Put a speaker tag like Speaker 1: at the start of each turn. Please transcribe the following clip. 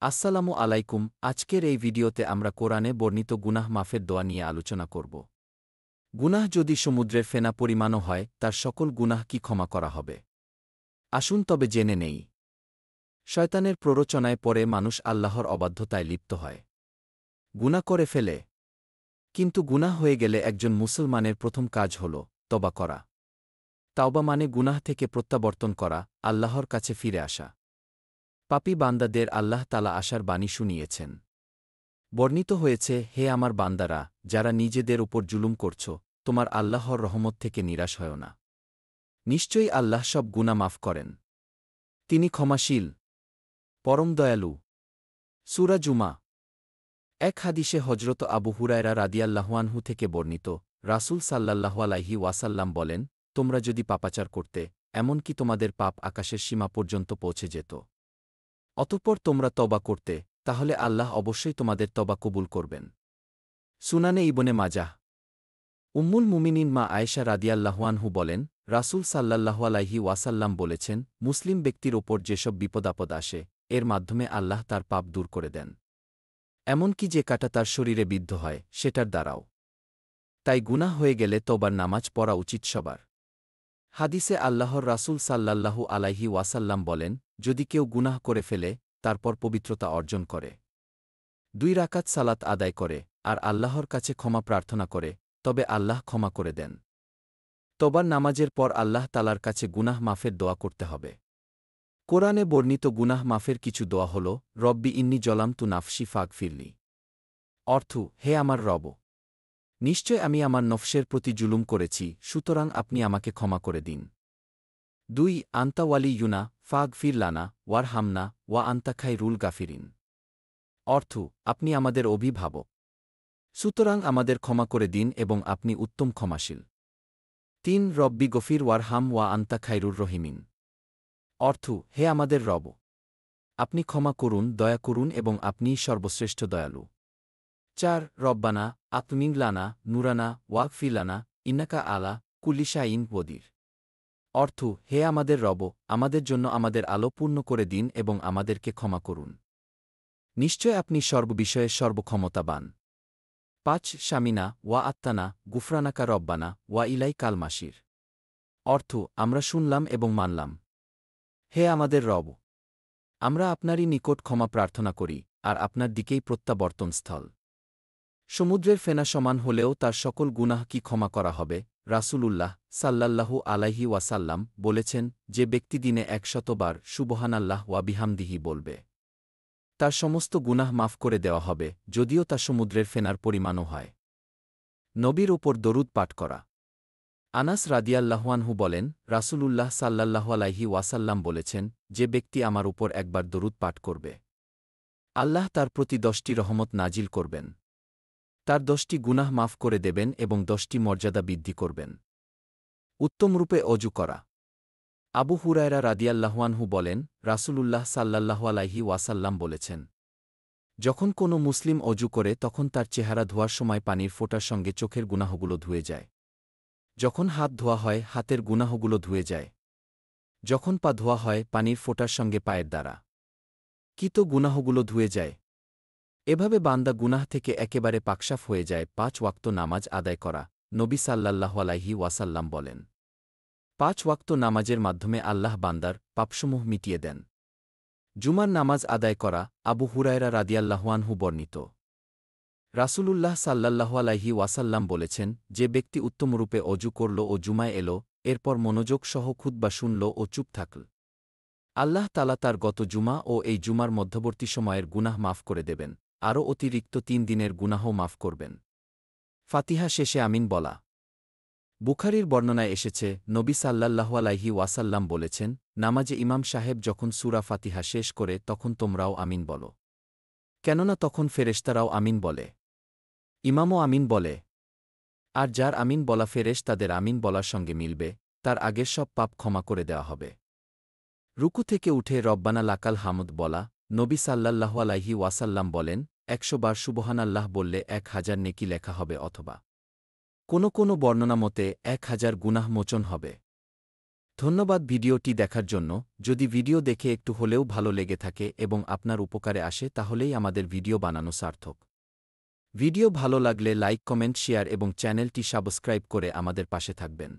Speaker 1: আসসালামু আলাইকুম। আজকের এই ভিডিওতে আমরা কোরআনে বর্ণিত গুনাহ মাফের দোয়া নিয়ে আলোচনা করব। গুনাহ যদি সমুদ্রের ফেনা পরিমাণও হয়, তার সকল গুনাহ কি ক্ষমা করা হবে? আসুন তবে জেনে নেই। শয়তানের প্ররোচনায় পড়ে মানুষ আল্লাহর অবাধ্যতায় লিপ্ত হয়। গুনাহ করে ফেলে। কিন্তু গুনাহ হয়ে গেলে একজন মুসলমানের প্রথম কাজ হল তওবা করা। তাওবা মানে গুনাহ থেকে প্রত্যাবর্তন করা, আল্লাহর কাছে ফিরে আসা। পাপী বান্দাদের আল্লাহ তাআলা আশার বাণী শুনিয়েছেন। বর্ণিত হয়েছে, হে আমার বান্দারা, যারা নিজেদের উপর জুলুম করছ, তোমার আল্লাহর রহমত থেকে নিরাশ হয় না। নিশ্চয়ই আল্লাহ সব গুনাহ মাফ করেন। তিনি ক্ষমাশীল, পরম দয়ালু। সূরা জুমা। এক হাদিসে হজরত আবু হুরায়রা রাদিয়াল্লাহু আনহু থেকে বর্ণিত, রাসূল সাল্লাল্লাহু আলাইহি ওয়াসাল্লাম বলেন, তোমরা যদি পাপাচার করতে, এমনকি তোমাদের পাপ আকাশের সীমা পর্যন্ত পৌঁছে যেত, অতঃপর তোমরা তওবা করতে, তাহলে আল্লাহ অবশ্যই তোমাদের তওবা কবুল করবেন। সুনানে ইবনে মাজাহ। উম্মুল মুমিনিন মা আয়েশা রাদিয়াল্লাহু আনহু বলেন, রাসূল সাল্লাল্লাহু আলাইহি ওয়াসাল্লাম বলেছেন, মুসলিম ব্যক্তির ওপর যেসব বিপদাপদ আসে, এর মাধ্যমে আল্লাহ তার পাপ দূর করে দেন। এমনকি যে কাঁটা তার শরীরে বিদ্ধ হয়, সেটার দ্বারাও। তাই গুনাহ হয়ে গেলে তওবার নামাজ পড়া উচিত সবার। হাদিসে আল্লাহর রাসূল সাল্লাল্লাহু আলাইহি ওয়াসাল্লাম বলেন, যদি কেউ গুনাহ করে ফেলে, তারপর পবিত্রতা অর্জন করে 2 রাকাত সালাত আদায় করে, আর আল্লাহর কাছে ক্ষমা প্রার্থনা করে, তবে আল্লাহ ক্ষমা করে দেন। তওবার নামাজের পর আল্লাহ তাআলার কাছে গুনাহ মাফের দোয়া করতে হবে। কোরআনে বর্ণিত গুনাহ মাফের কিছু দোয়া হল, রব্বি ইন্নী জলামতু নাফসি ফাগফিরলি। অর্থ, হে আমার রব, নিশ্চয় আমি আমার নফসের প্রতি জুলুম করেছি, সুতরাং আপনি আমাকে ক্ষমা করে দিন। 2 আন্তা ওয়ালিয়ুনা ফাগফির লানা ওয়ারহামনা ওয়া আন্তা খায়রুল গাফিরিন। অর্থ, আপনি আমাদের অভিভাবক, সুতরাং আমাদের ক্ষমা করে দিন এবং আপনি উত্তম ক্ষমাশীল। 3 রব্বি গফির ওয়ারহাম ওয়া আন্তা খায়রুর রহিমিন। অর্থ, হে আমাদের রব, আপনি ক্ষমা করুন, দয়া করুন এবং আপনিই সর্বশ্রেষ্ঠ দয়ালু। 4 রব্বানা আতমিন লানা নুরানা ওয়াগফির লানা ইন্নাকা আলা কুল্লি শাইইন কদির। অর্থ, হে আমাদের রব, আমাদের জন্য আমাদের আলো পূর্ণ করে দিন এবং আমাদেরকে ক্ষমা করুন। নিশ্চয় আপনি সর্ববিষয়ে সর্বক্ষমতাবান। 5 শামিনা ওয়া আত্তানা গুফরানাকা রব্বানা ওয়া ইলাই কাল মাসির। অর্থ, আমরা শুনলাম এবং মানলাম। হে আমাদের রব, আমরা আপনারই নিকট ক্ষমা প্রার্থনা করি, আর আপনার দিকেই প্রত্যাবর্তনস্থল। সমুদ্রের ফেনা সমান হলেও তার সকল গুনাহ কি ক্ষমা করা হবে? রাসূলুল্লাহ সাল্লাল্লাহু আলাইহি ওয়াসাল্লাম বলেছেন, যে ব্যক্তি দিনে 100 বার সুবহানাল্লাহ ওয়া বিহামদিহি বলবে, তার সমস্ত গুনাহ মাফ করে দেওয়া হবে, যদিও তা সমুদ্রের ফেনার পরিমাণও হয়। নবীর ওপর দরুদ পাঠ করা। আনাস রাদিয়াল্লাহু আনহু বলেন, রাসূলুল্লাহ সাল্লাল্লাহু আলাইহি ওয়াসাল্লাম বলেছেন, যে ব্যক্তি আমার উপর একবার দরুদ পাঠ করবে, আল্লাহ তার প্রতি 10টি রহমত নাজিল করবেন। তার 10টি গুনাহ মাফ করে দেবেন এবং 10টি মর্যাদা বৃদ্ধি করবেন। উত্তমরূপে অজু করা। আবু হুরায়রা রাদিয়াল্লাহু আনহু বলেন, রাসূলুল্লাহ সাল্লাল্লাহু আলাইহি ওয়াসাল্লাম বলেছেন, যখন কোনো মুসলিম অজু করে তখন তার চেহারা ধোয়ার সময় পানির ফোঁটার সঙ্গে চোখের গুনাহগুলো ধুয়ে যায়। যখন হাত ধোয়া হয় হাতের গুনাহগুলো ধুয়ে যায়। যখন পা ধোয়া হয় পানির ফোঁটার সঙ্গে পায়ের দ্বারা কিত গুনাহগুলো ধুয়ে যায়। এভাবে বান্দা গুনাহ থেকে একেবারে পাকসাফ হয়ে যায়। 5 ওয়াক্ত নামাজ আদায় করা। নবী সাল্লাল্লাহু আলাইহি ওয়াসাল্লাম বলেন, 5 ওয়াক্ত নামাজের মাধ্যমে আল্লাহ বান্দার পাপসমূহ মিটিয়ে দেন। জুমার নামাজ আদায় করা। আবু হুরায়রা রাদিয়াল্লাহু আনহু বর্ণিত, রাসূলুল্লাহ সাল্লাল্লাহু আলাইহি ওয়াসাল্লাম বলেছেন, যে ব্যক্তি উত্তমরূপে অজু করল ও জুমায় এল, এরপর মনোযোগ সহ খুতবা শুনল ও চুপ থাকল, আল্লাহ তাআলা তার গত জুমা ও এই জুমার মধ্যবর্তী সময়ের গুনাহ মাফ করে দেবেন, আরও অতিরিক্ত 3 দিনের গুনাহও মাফ করবেন। ফাতিহা শেষে আমিন বলা। বুখারীর বর্ণনায় এসেছে, নবী সাল্লাল্লাহু আলাইহি ওয়াসাল্লাম বলেছেন, নামাজে ইমাম সাহেব যখন সূরা ফাতিহা শেষ করে তখন তোমরাও আমিন বলো, কেননা তখন ফেরেশতারাও আমিন বলে, ইমামও আমিন বলে। আর যার আমিন বলা ফেরেশতাদের আমিন বলার সঙ্গে মিলবে, তার আগের সব পাপ ক্ষমা করে দেওয়া হবে। রুকু থেকে উঠে রব্বানা লাকাল হামদ বলা। নবী সাল্লাল্লাহু আলাইহি ওয়াসাল্লাম বলেন, 100 বার সুবহানাল্লাহ বললে 1000 নেকি লেখা হবে, অথবা কোনো বর্ণনা মতে 1000 গুনাহ মোচন হবে। ধন্যবাদ ভিডিওটি দেখার জন্য। যদি ভিডিও দেখে একটু হলেও ভালো লেগে থাকে এবং আপনার উপকারে আসে তাহলেই আমাদের ভিডিও বানানো সার্থক। ভিডিও ভালো লাগলে লাইক, কমেন্ট, শেয়ার এবং চ্যানেলটি সাবস্ক্রাইব করে আমাদের পাশে থাকবেন।